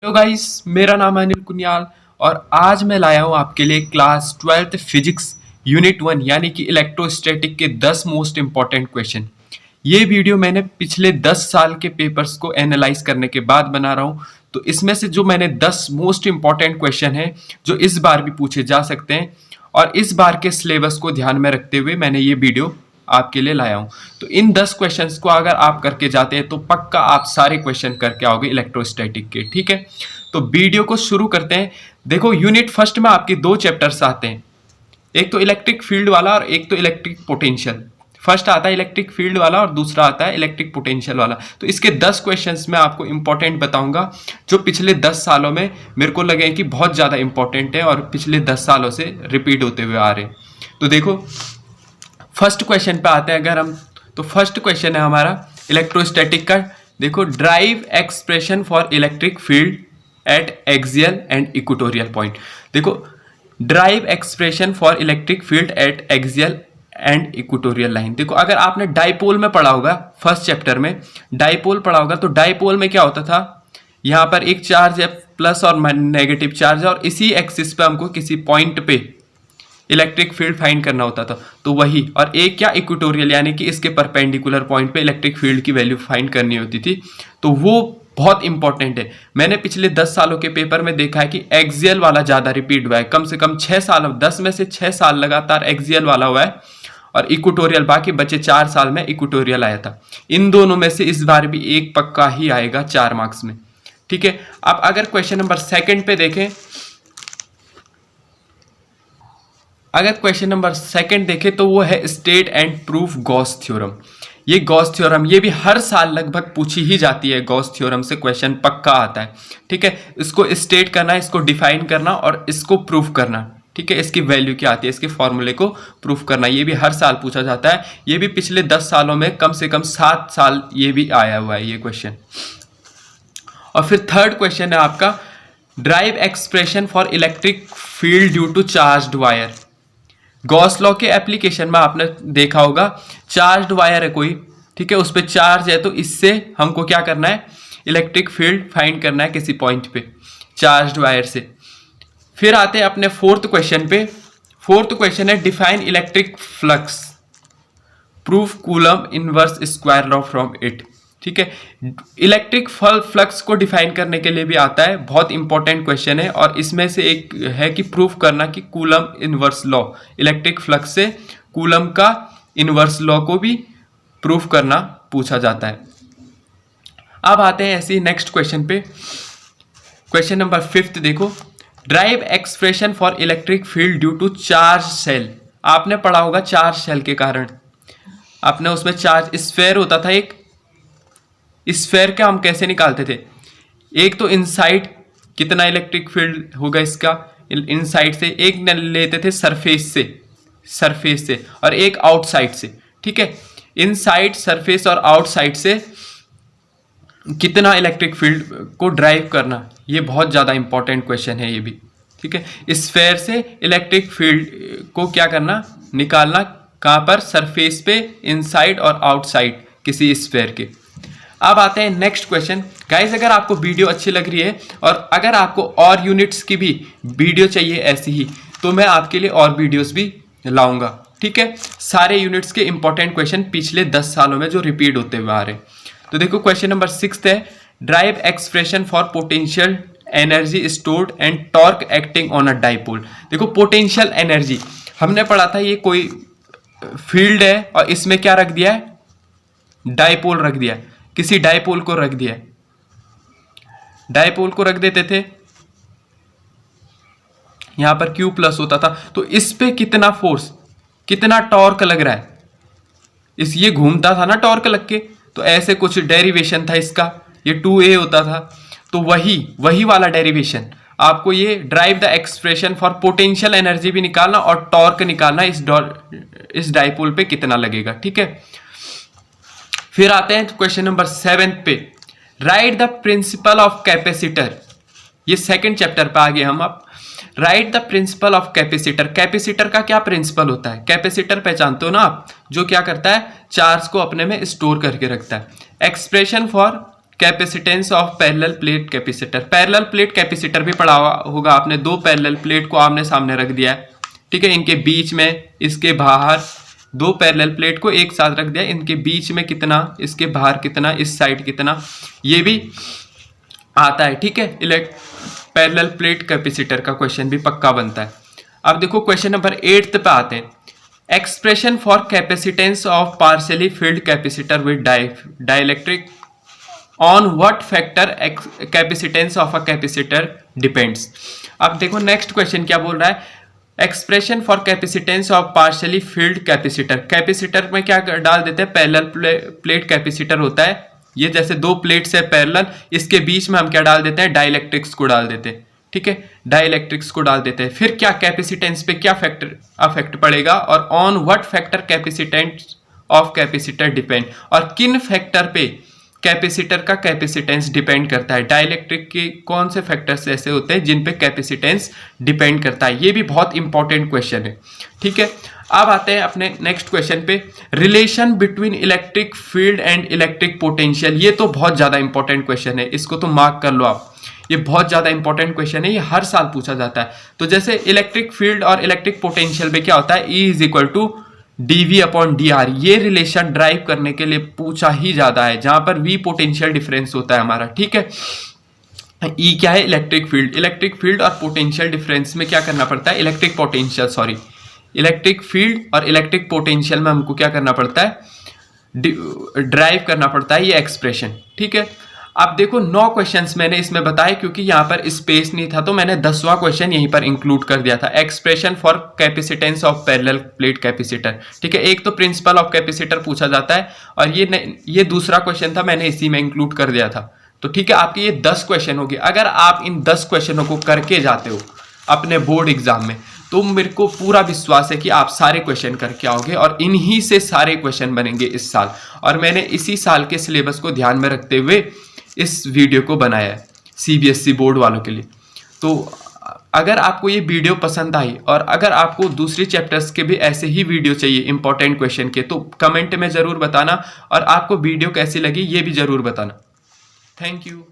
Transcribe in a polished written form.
Hello guys, मेरा नाम है अनिल कुनियाल और आज मैं लाया हूँ आपके लिए क्लास 12th फिजिक्स यूनिट 1 यानी कि इलेक्ट्रोस्टैटिक के 10 मोस्ट इंपॉर्टेंट क्वेश्चन। ये वीडियो मैंने पिछले 10 साल के पेपर्स को एनालाइज करने के बाद बना रहा हूँ। तो इसमें से जो मैंने 10 मोस्ट इंपॉर्टेंट क्वेश्चन हैं जो इस बार भी पूछे जा सकते हैं और इस बार के सिलेबस को ध्यान में रखते हुए मैंने ये वीडियो आपके लिए लाया हूं। तो इन 10 क्वेश्चंस को अगर आप करके जाते हैं तो पक्का आप सारे क्वेश्चन करके आओगे इलेक्ट्रोस्टैटिक के। ठीक है, तो वीडियो को शुरू करते हैं। देखो, यूनिट फर्स्ट में आपके दो चैप्टर्स आते हैं, एक तो इलेक्ट्रिक फील्ड वाला और एक तो इलेक्ट्रिक पोटेंशियल। फर्स्ट आता है इलेक्ट्रिक फील्ड वाला और दूसरा आता है इलेक्ट्रिक पोटेंशियल वाला। तो इसके 10 क्वेश्चंस मैं आपको इंपॉर्टेंट बताऊंगा जो पिछले 10 सालों में मेरे को लगे कि बहुत ज़्यादा इंपॉर्टेंट है और पिछले 10 सालों से रिपीट होते हुए आ रहे हैं। तो देखो, फर्स्ट क्वेश्चन पे आते हैं अगर हम, तो फर्स्ट क्वेश्चन है हमारा इलेक्ट्रोस्टैटिक का। देखो, derive expression for electric field at axial and equatorial point. देखो, derive expression for electric field at axial and equatorial line. देखो, अगर आपने डाइपोल में पढ़ा होगा, फर्स्ट चैप्टर में डाइपोल पढ़ा होगा, तो डाइपोल में क्या होता था, यहाँ पर एक चार्ज है, प्लस और नेगेटिव चार्ज है, और इसी एक्सिस पे हमको किसी पॉइंट पे इलेक्ट्रिक फील्ड फाइंड करना होता था। तो वही, और एक क्या इक्वेटोरियल यानी कि इसके परपेंडिकुलर पॉइंट पे इलेक्ट्रिक फील्ड की वैल्यू फाइंड करनी होती थी। तो वो बहुत इंपॉर्टेंट है। मैंने पिछले 10 सालों के पेपर में देखा है कि एक्सियल वाला ज़्यादा रिपीट हुआ है, कम से कम 6 साल, 10 में से 6 साल लगातार एक्सियल वाला हुआ है और इक्वेटोरियल बाकी बचे 4 साल में इक्वेटोरियल आया था। इन दोनों में से इस बार भी एक पक्का ही आएगा 4 मार्क्स में। ठीक है, अब अगर क्वेश्चन नंबर सेकंड पे देखें, अगर क्वेश्चन नंबर सेकंड देखें तो वो है state and proof Gauss theorem. ये गॉस थ्योरम ये भी हर साल लगभग पूछी ही जाती है। गॉस थ्योरम से क्वेश्चन पक्का आता है। ठीक है, इसको स्टेट करना, इसको डिफाइन करना और इसको प्रूफ करना। ठीक है, इसकी वैल्यू क्या आती है, इसके फॉर्मूले को प्रूफ करना, ये भी हर साल पूछा जाता है। ये भी पिछले 10 सालों में कम से कम 7 साल ये भी आया हुआ है ये क्वेश्चन। और फिर थर्ड क्वेश्चन है आपका derive expression for electric field due to charged wire. Gauss law के एप्लीकेशन में आपने देखा होगा, चार्ज्ड वायर है कोई, ठीक है, उस पर चार्ज है, तो इससे हमको क्या करना है, इलेक्ट्रिक फील्ड फाइंड करना है किसी पॉइंट पे चार्ज्ड वायर से। फिर आते हैं अपने फोर्थ क्वेश्चन पे। फोर्थ क्वेश्चन है define electric flux, proof coulomb inverse square law from it. ठीक है, इलेक्ट्रिक फ्लक्स को डिफाइन करने के लिए भी आता है, बहुत इंपॉर्टेंट क्वेश्चन है। और इसमें से एक है कि प्रूफ करना कि coulomb inverse law, electric flux से कूलम का इनवर्स लॉ को भी प्रूफ करना पूछा जाता है। अब आते हैं ऐसे ही नेक्स्ट क्वेश्चन पे। क्वेश्चन नंबर 5 देखो, derive expression for electric field due to charge shell. आपने पढ़ा होगा चार्ज सेल के कारण, आपने उसमें चार्ज स्फेयर होता था, एक स्फेयर का हम कैसे निकालते थे, एक तो इनसाइड कितना इलेक्ट्रिक फील्ड होगा इसका इनसाइड से, एक लेते थे सरफेस से और एक आउटसाइड से। ठीक है, इनसाइड, सरफेस और आउटसाइड से कितना इलेक्ट्रिक फील्ड को ड्राइव करना, ये बहुत ज़्यादा इंपॉर्टेंट क्वेश्चन है ये भी। ठीक है, स्फेयर से इलेक्ट्रिक फील्ड को क्या करना, निकालना, कहाँ पर, सरफेस पे, इनसाइड और आउटसाइड किसी स्फेयर के। अब आते हैं नेक्स्ट क्वेश्चन। गाइस, अगर आपको वीडियो अच्छी लग रही है और अगर आपको और यूनिट्स की भी वीडियो चाहिए ऐसी ही, तो मैं आपके लिए और वीडियोस भी लाऊंगा। ठीक है, सारे यूनिट्स के इंपॉर्टेंट क्वेश्चन पिछले 10 सालों में जो रिपीट होते हुए आ रहे हैं। तो देखो, क्वेश्चन नंबर 6 है drive expression for potential energy stored and torque acting on a dipole. देखो, पोटेंशियल एनर्जी हमने पढ़ा था, ये कोई फील्ड है और इसमें क्या रख दिया है, डाइपोल रख दिया है, किसी डाइपोल को रख दिया, डाइपोल को रख देते थे, यहां पर Q प्लस होता था, तो इस पे कितना फोर्स, कितना टॉर्क लग रहा है, इस ये घूमता था ना टॉर्क लग के, तो ऐसे कुछ डेरिवेशन था इसका, ये 2a होता था। तो वही वाला डेरिवेशन आपको ये drive the expression for potential energy भी निकालना और टॉर्क निकालना, इस डाइपोल पे कितना लगेगा। ठीक है, फिर आते हैं क्वेश्चन नंबर 7 पे, right the principle of capacitor. ये सेकंड चैप्टर पे आ गए हम। अब right the principle of capacitor. Capacitor का क्या प्रिंसिपल होता है, कैपेसिटर पहचानते हो ना आप, जो क्या करता है, चार्ज को अपने में स्टोर करके रखता है। Expression for capacitance of parallel plate capacitor. Parallel plate capacitor भी पढ़ा होगा आपने, दो पैरेलल प्लेट को आमने सामने रख दिया है, ठीक है, इनके बीच में, इसके बाहर दो पैरेलल प्लेट को एक साथ रख दिया, इनके बीच में कितना, इसके बाहर कितना, इस साइड कितना, ये भी आता है, ठीक है। पैरेलल प्लेट कैपेसिटर का क्वेश्चन भी पक्का बनता है। अब देखो क्वेश्चन नंबर 8 पे आते हैं। Expression for capacitance of partially field capacitor with dielectric on what factor capacitance of a capacitor depends. अब देखो नेक्स्ट क्वेश्चन क्या बोल रहा है, expression for capacitance of partially field capacitor. Capacitor में क्या डाल देते हैं, पैरेलल प्लेट कैपेसिटर होता है, ये जैसे दो प्लेट्स है पैरेलल, इसके बीच में हम क्या डाल देते हैं, डाइलेक्ट्रिक्स को डाल देते हैं, ठीक है, डाइलेक्ट्रिक्स को डाल देते हैं। फिर क्या कैपेसिटेंस पे क्या फैक्टर अफेक्ट पड़ेगा, और on what factor capacitance of capacitor depend, और किन फैक्टर पे कैपेसिटर का कैपेसिटेंस डिपेंड करता है। डाइलेक्ट्रिक के कौन से फैक्टर्स ऐसे होते हैं जिन पे कैपेसिटेंस डिपेंड करता है, ये भी बहुत इंपॉर्टेंट क्वेश्चन है, ठीक है। अब आते हैं अपने नेक्स्ट क्वेश्चन पे, relation between electric field and electric potential. ये तो बहुत ज़्यादा इंपॉर्टेंट क्वेश्चन है, इसको तो मार्क कर लो आप, ये बहुत ज़्यादा इंपॉर्टेंट क्वेश्चन है, ये हर साल पूछा जाता है। तो जैसे इलेक्ट्रिक फील्ड और इलेक्ट्रिक पोटेंशियल में क्या होता है, E is equal to dV/dr, ये रिलेशन ड्राइव करने के लिए पूछा ही ज्यादा है, जहां पर V पोटेंशियल डिफरेंस होता है हमारा, ठीक है। E क्या है, इलेक्ट्रिक फील्ड। इलेक्ट्रिक फील्ड और पोटेंशियल डिफरेंस में क्या करना पड़ता है, इलेक्ट्रिक फील्ड और इलेक्ट्रिक पोटेंशियल में हमको क्या करना पड़ता है, ड्राइव करना पड़ता है ये एक्सप्रेशन, ठीक है। अब देखो 9 क्वेश्चंस मैंने इसमें बताए, क्योंकि यहाँ पर स्पेस नहीं था तो मैंने 10वां क्वेश्चन यहीं पर इंक्लूड कर दिया था, expression for capacitance of parallel plate capacitor, ठीक है। एक तो प्रिंसिपल ऑफ कैपेसिटर पूछा जाता है, और ये दूसरा क्वेश्चन था, मैंने इसी में इंक्लूड कर दिया था। तो ठीक है, आपके ये 10 क्वेश्चन हो गए। अगर आप इन 10 क्वेश्चनों को करके जाते हो अपने बोर्ड एग्जाम में, तो मेरे को पूरा विश्वास है कि आप सारे क्वेश्चन करके आओगे, और इन्हीं से सारे क्वेश्चन बनेंगे इस साल। और मैंने इसी साल के सिलेबस को ध्यान में रखते हुए इस वीडियो को बनाया है CBSE बोर्ड वालों के लिए। तो अगर आपको ये वीडियो पसंद आई, और अगर आपको दूसरी चैप्टर्स के भी ऐसे ही वीडियो चाहिए इंपॉर्टेंट क्वेश्चन के, तो कमेंट में ज़रूर बताना, और आपको वीडियो कैसी लगी ये भी ज़रूर बताना। Thank you.